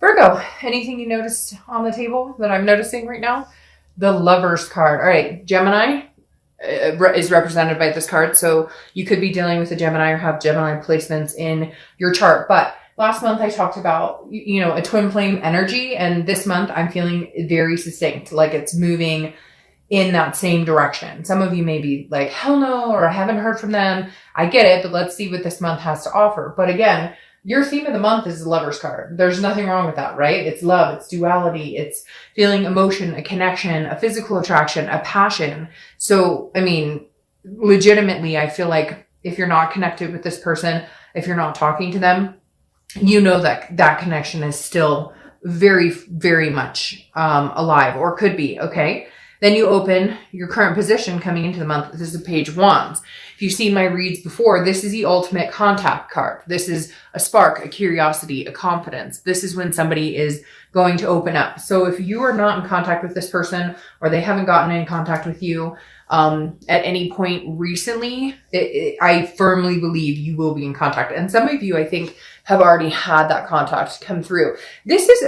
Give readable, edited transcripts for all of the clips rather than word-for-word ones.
Virgo, anything you noticed on the table that I'm noticing right now? The Lovers card. All right, Gemini is represented by this card. So you could be dealing with a Gemini or have Gemini placements in your chart. But last month I talked about, a twin flame energy. And this month I'm feeling very succinct, like it's moving in that same direction. Some of you may be like, hell no, or I haven't heard from them. I get it, but let's see what this month has to offer. But again, your theme of the month is the Lover's card. There's nothing wrong with that, right? It's love, it's duality, it's feeling emotion, a connection, a physical attraction, a passion. So, legitimately, I feel like if you're not connected with this person, if you're not talking to them, that connection is still very, very much alive, or could be, okay? Then you open your current position coming into the month. This is the Page of Wands. If you've seen my reads before, this is the ultimate contact card. This is a spark, a curiosity, a confidence. This is when somebody is going to open up. So if you are not in contact with this person, or they haven't gotten in contact with you at any point recently, I firmly believe you will be in contact. And some of you, I think, have already had that contact come through. This is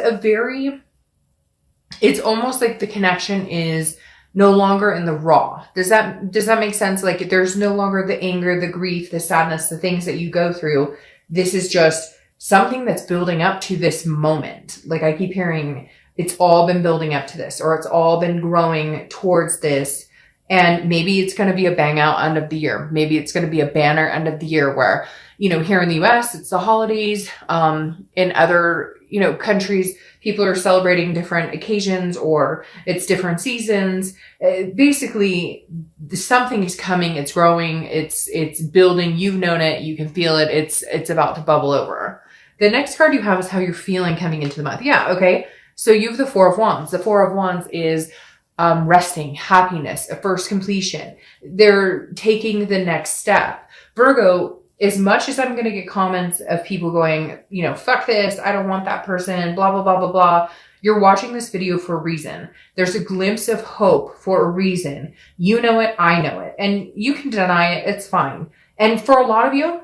it's almost like the connection is no longer in the raw. Does that make sense? Like there's no longer the anger, the grief, the sadness, the things that you go through. This is just something that's building up to this moment. Like I keep hearing, it's all been building up to this, or it's all been growing towards this. And maybe it's going to be a bang out end of the year. Maybe it's going to be a banner end of the year where, here in the US, it's the holidays. In other, countries, people are celebrating different occasions, or it's different seasons. Basically, something is coming. It's growing. It's building. You've known it. You can feel it. It's about to bubble over. The next card you have is how you're feeling coming into the month. Yeah. Okay. So you have the Four of Wands. The Four of Wands is resting, happiness, a first completion. They're taking the next step. Virgo, as much as I'm going to get comments of people going, fuck this, I don't want that person, blah, blah, blah, blah, blah. You're watching this video for a reason. There's a glimpse of hope for a reason. You know it, I know it. And you can deny it, it's fine. And for a lot of you,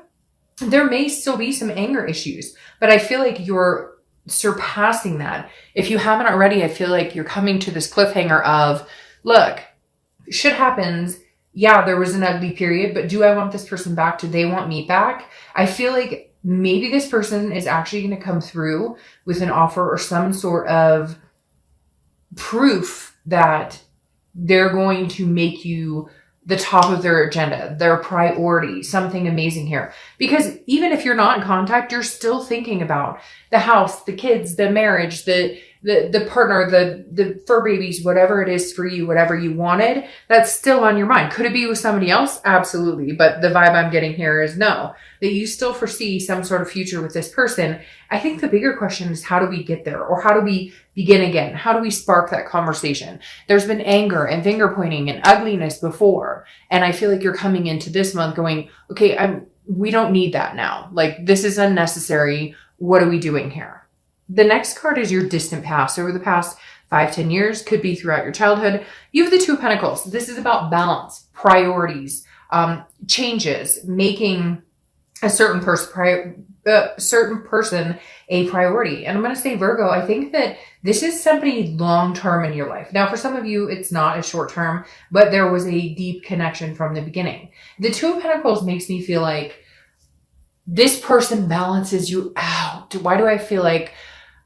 there may still be some anger issues, but I feel like you're surpassing that. If you haven't already, I feel like you're coming to this cliffhanger of, look, shit happens. Yeah, there was an ugly period, but do I want this person back? Do they want me back? I feel like maybe this person is actually going to come through with an offer or some sort of proof that they're going to make you the top of their agenda, their priority, something amazing here. Because even if you're not in contact, you're still thinking about the house, the kids, the marriage, the partner, the fur babies, whatever it is for you, whatever you wanted, that's still on your mind. Could it be with somebody else? Absolutely. But the vibe I'm getting here is no, that you still foresee some sort of future with this person. I think the bigger question is, how do we get there? Or how do we begin again? How do we spark that conversation? There's been anger and finger pointing and ugliness before. And I feel like you're coming into this month going, okay, we don't need that now. Like, this is unnecessary. What are we doing here? The next card is your distant past. Over the past 5-10 years, could be throughout your childhood. You have the Two of Pentacles. This is about balance, priorities, changes, making a certain person a priority. And I'm going to say, Virgo, I think that this is somebody long-term in your life. Now, for some of you, it's not as short-term, but there was a deep connection from the beginning. The Two of Pentacles makes me feel like this person balances you out. Why do I feel like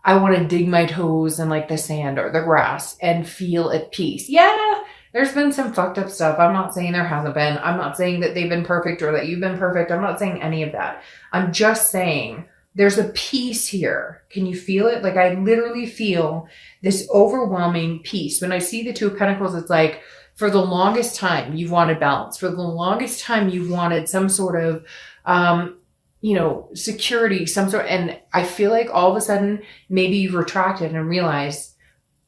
I want to dig my toes in like the sand or the grass and feel at peace? Yeah, there's been some fucked up stuff. I'm not saying there hasn't been. I'm not saying that they've been perfect or that you've been perfect. I'm not saying any of that. I'm just saying there's a peace here. Can you feel it? Like, I literally feel this overwhelming peace. When I see the Two of Pentacles, it's like, for the longest time, you've wanted balance. For the longest time, you've wanted some sort of, security, some sort. And I feel like all of a sudden, maybe you've retracted and realized,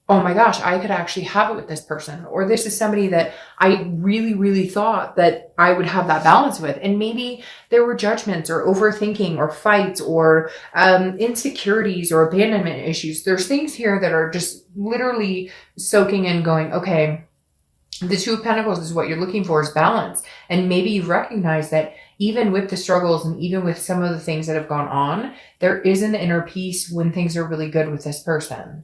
oh my gosh, I could actually have it with this person. Or this is somebody that I really, really thought that I would have that balance with. And maybe there were judgments or overthinking or fights or insecurities or abandonment issues. There's things here that are just literally soaking in, going, okay, the Two of Pentacles is what you're looking for, is balance. And maybe you recognize that even with the struggles and even with some of the things that have gone on, there is an inner peace when things are really good with this person.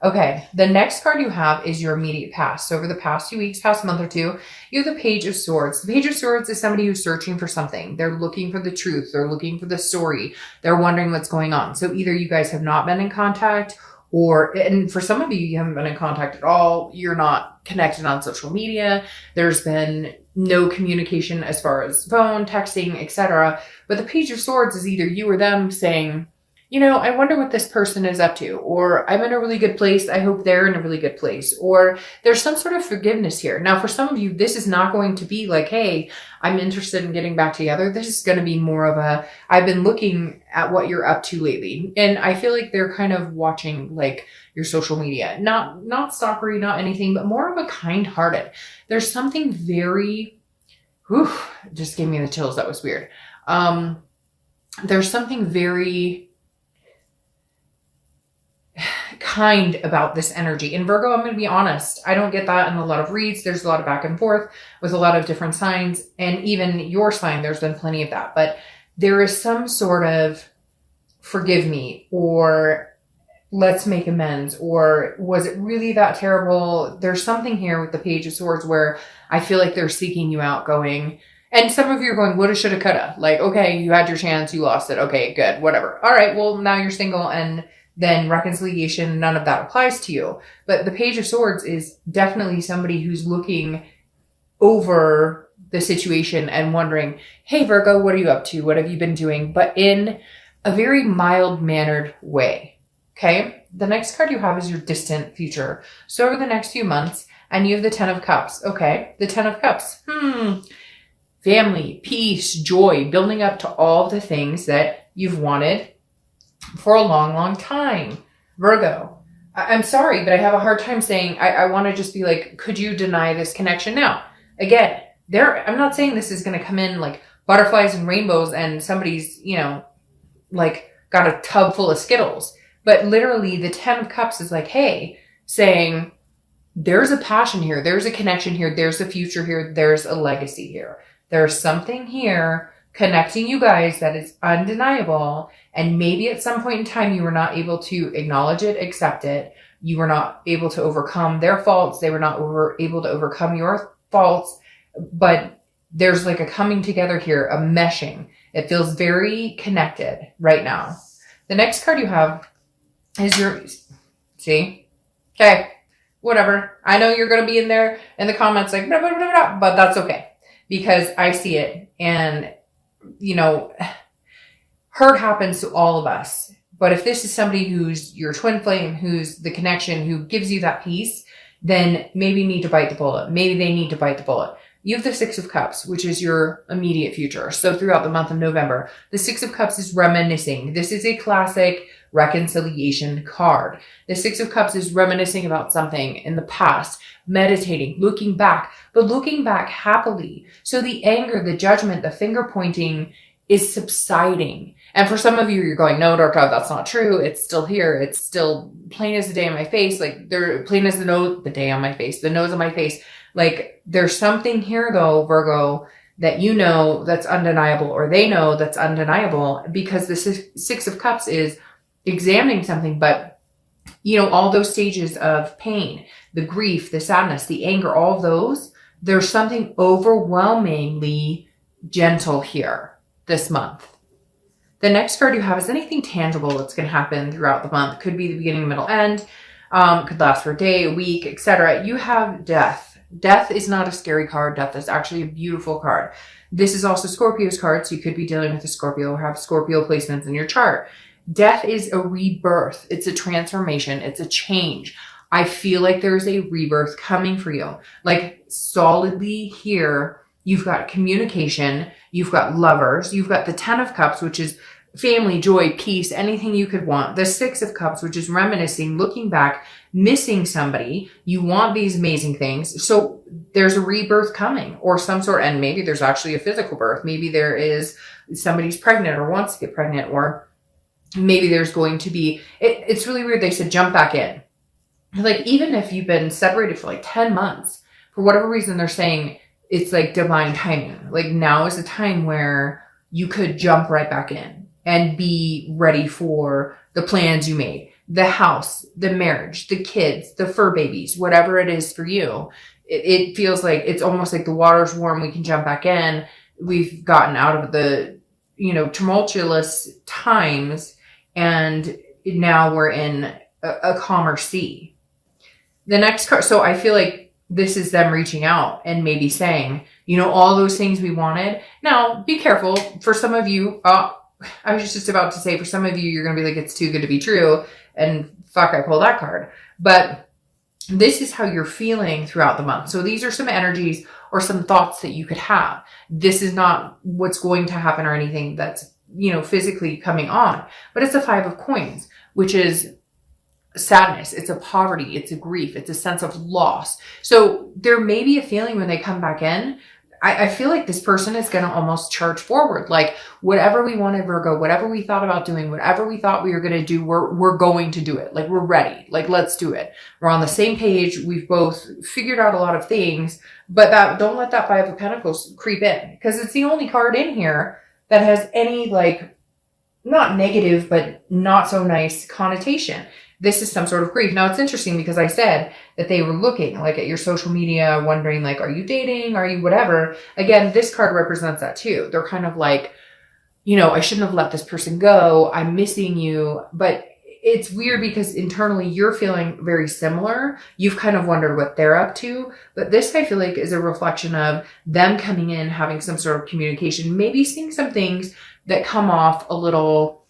Okay, the next card you have is your immediate past. So over the past few weeks, past month or two, you have the Page of Swords. The Page of Swords is somebody who's searching for something. They're looking for the truth. They're looking for the story. They're wondering what's going on. So either you guys have not been in contact, and for some of you, you haven't been in contact at all. You're not connected on social media. There's been no communication as far as phone, texting, etc. But the Page of Swords is either you or them saying, you know, I wonder what this person is up to, or I'm in a really good place. I hope they're in a really good place, or there's some sort of forgiveness here. Now, for some of you, this is not going to be like, hey, I'm interested in getting back together. This is going to be more of a, I've been looking at what you're up to lately. And I feel like they're kind of watching like your social media, not stalkery, not anything, but more of a kind-hearted. There's something very, just gave me the chills. That was weird. There's something very kind about this energy. In Virgo, I'm going to be honest, I don't get that in a lot of reads. There's a lot of back and forth with a lot of different signs, and even your sign, there's been plenty of that. But there is some sort of forgive me, or let's make amends, or was it really that terrible? There's something here with the Page of Swords where I feel like they're seeking you out, going, and some of you are going, woulda, shoulda, coulda. Like, okay, you had your chance, you lost it. Okay, good, whatever. All right, well, now you're single, and then reconciliation, none of that applies to you. But the Page of Swords is definitely somebody who's looking over the situation and wondering, hey, Virgo, what are you up to? What have you been doing? But in a very mild-mannered way, okay? The next card you have is your distant future. So over the next few months, and you have the Ten of Cups, okay? The Ten of Cups, family, peace, joy, building up to all the things that you've wanted for a long, long time. Virgo, I'm sorry, but I have a hard time saying, I want to just be like, could you deny this connection? Now, again, I'm not saying this is going to come in like butterflies and rainbows and somebody's, you know, like got a tub full of Skittles. But literally the Ten of Cups is like, hey, saying there's a passion here. There's a connection here. There's a future here. There's a legacy here. There's something here connecting you guys that is undeniable. And maybe at some point in time, you were not able to acknowledge it, accept it. You were not able to overcome their faults. They were not able to overcome your faults. But there's like a coming together here, a meshing. It feels very connected right now. The next card you have is see? Okay, whatever. I know you're going to be in there in the comments like, blah, blah, blah, blah, but that's okay. Because I see it, and you know, hurt happens to all of us. But if this is somebody who's your twin flame, who's the connection, who gives you that peace, then maybe you need to bite the bullet. Maybe they need to bite the bullet. You have the Six of Cups, which is your immediate future. So throughout the month of November, the Six of Cups is reminiscing. This is a classic reconciliation card. The Six of Cups is reminiscing about something in the past, meditating, looking back, but looking back happily. So the anger, the judgment, the finger pointing is subsiding. And for some of you, you're going, no, Dark God, that's not true. It's still here. It's still plain as the day on my face. Like they're plain as the day on my face, the nose on my face. Like there's something here though, Virgo, that you know that's undeniable, or they know that's undeniable, because the Six of Cups is examining something, but you know, all those stages of pain, the grief, the sadness, the anger, all those, there's something overwhelmingly gentle here this month. The next card you have is anything tangible that's going to happen throughout the month. Could be the beginning, middle, end. Could last for a day, a week, etc. You have death. Death is not a scary card. Death is actually a beautiful card. This is also Scorpio's card, so you could be dealing with a Scorpio or have Scorpio placements in your chart. Death is a rebirth. It's a transformation. It's a change. I feel like there's a rebirth coming for you. Like solidly here, you've got communication, you've got lovers, you've got the Ten of Cups, which is family, joy, peace, anything you could want. The Six of Cups, which is reminiscing, looking back, missing somebody. You want these amazing things. So there's a rebirth coming, or some sort, and maybe there's actually a physical birth. Maybe there is somebody's pregnant or wants to get pregnant, or maybe there's going to be, it's really weird. They said jump back in. Like even if you've been separated for like 10 months, for whatever reason, they're saying it's like divine timing. Like now is the time where you could jump right back in and be ready for the plans you made, the house, the marriage, the kids, the fur babies, whatever it is for you. It feels like it's almost like the water's warm. We can jump back in. We've gotten out of the, tumultuous times, and now we're in a calmer sea. The next card. So I feel like this is them reaching out and maybe saying, all those things we wanted. Now, be careful. For some of you, I was just about to say, for some of you, you're going to be like, it's too good to be true. And fuck, I pulled that card. But this is how you're feeling throughout the month. So these are some energies or some thoughts that you could have. This is not what's going to happen or anything that's, physically coming on. But it's a 5 of coins, which is sadness. It's a poverty. It's a grief. It's a sense of loss. So there may be a feeling when they come back in. I feel like this person is going to almost charge forward. Like whatever we wanted, Virgo, whatever we thought about doing, whatever we thought we were going to do, we're going to do it. Like we're ready. Like let's do it. We're on the same page. We've both figured out a lot of things, but don't let that 5 of Pentacles creep in, because it's the only card in here that has any like not negative, but not so nice connotation. This is some sort of grief. Now it's interesting because I said that they were looking like at your social media, wondering like, are you dating? Are you whatever? Again, this card represents that too. They're kind of like, I shouldn't have let this person go. I'm missing you. But it's weird because internally you're feeling very similar. You've kind of wondered what they're up to. But this, I feel like, is a reflection of them coming in, having some sort of communication, maybe seeing some things that come off a little,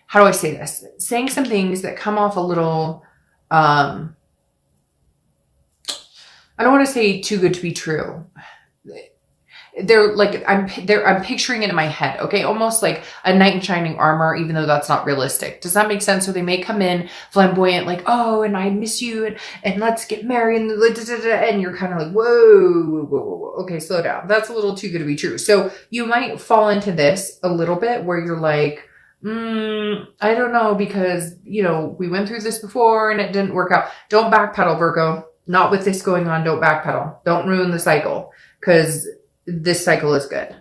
how do I say this? Saying some things that come off a little, I don't want to say too good to be true. They're like, I'm picturing it in my head. Okay. Almost like a knight in shining armor, even though that's not realistic. Does that make sense? So they may come in flamboyant, like, oh, and I miss you and let's get married. And you're kind of like, whoa. Okay. Slow down. That's a little too good to be true. So you might fall into this a little bit where you're like, I don't know, because, we went through this before and it didn't work out. Don't backpedal, Virgo. Not with this going on. Don't backpedal. Don't ruin the cycle, because this cycle is good.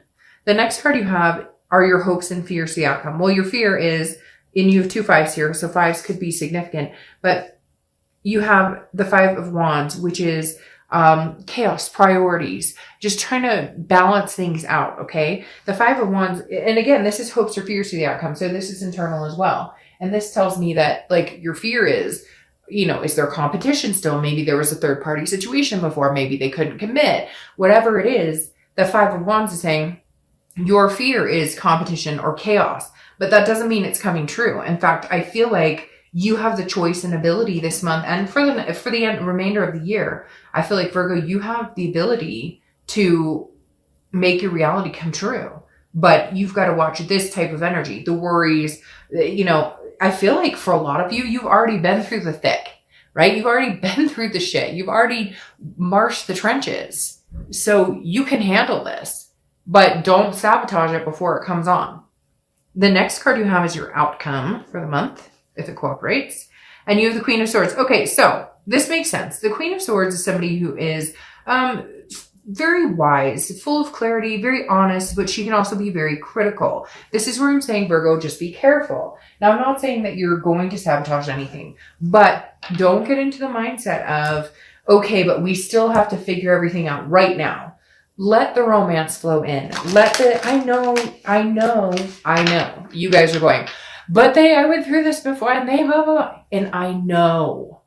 The next card you have are your hopes and fears, the outcome. Well, your fear is, and you have 2 5s here, so 5s could be significant, but you have the 5 of Wands, which is chaos, priorities, just trying to balance things out. Okay. The 5 of Wands. And again, this is hopes or fears to the outcome. So this is internal as well. And this tells me that like your fear is, is there competition still? Maybe there was a third party situation before. Maybe they couldn't commit, whatever it is. The 5 of Wands is saying your fear is competition or chaos, but that doesn't mean it's coming true. In fact, I feel like you have the choice and ability this month, and for the remainder of the year, I feel like, Virgo, you have the ability to make your reality come true. But you've got to watch this type of energy, the worries. I feel like for a lot of you, you've already been through the thick, right? You've already been through the shit. You've already marched the trenches. So you can handle this, but don't sabotage it before it comes on. The next card you have is your outcome for the month, if it cooperates. And you have the Queen of Swords. Okay, so this makes sense. The Queen of Swords is somebody who is very wise, full of clarity, very honest, but she can also be very critical. This is where I'm saying, Virgo, just be careful. Now, I'm not saying that you're going to sabotage anything, but don't get into the mindset of, okay, but we still have to figure everything out right now. Let the romance flow in. I know. You guys are going, but I went through this before and they blah, blah, blah. And I know.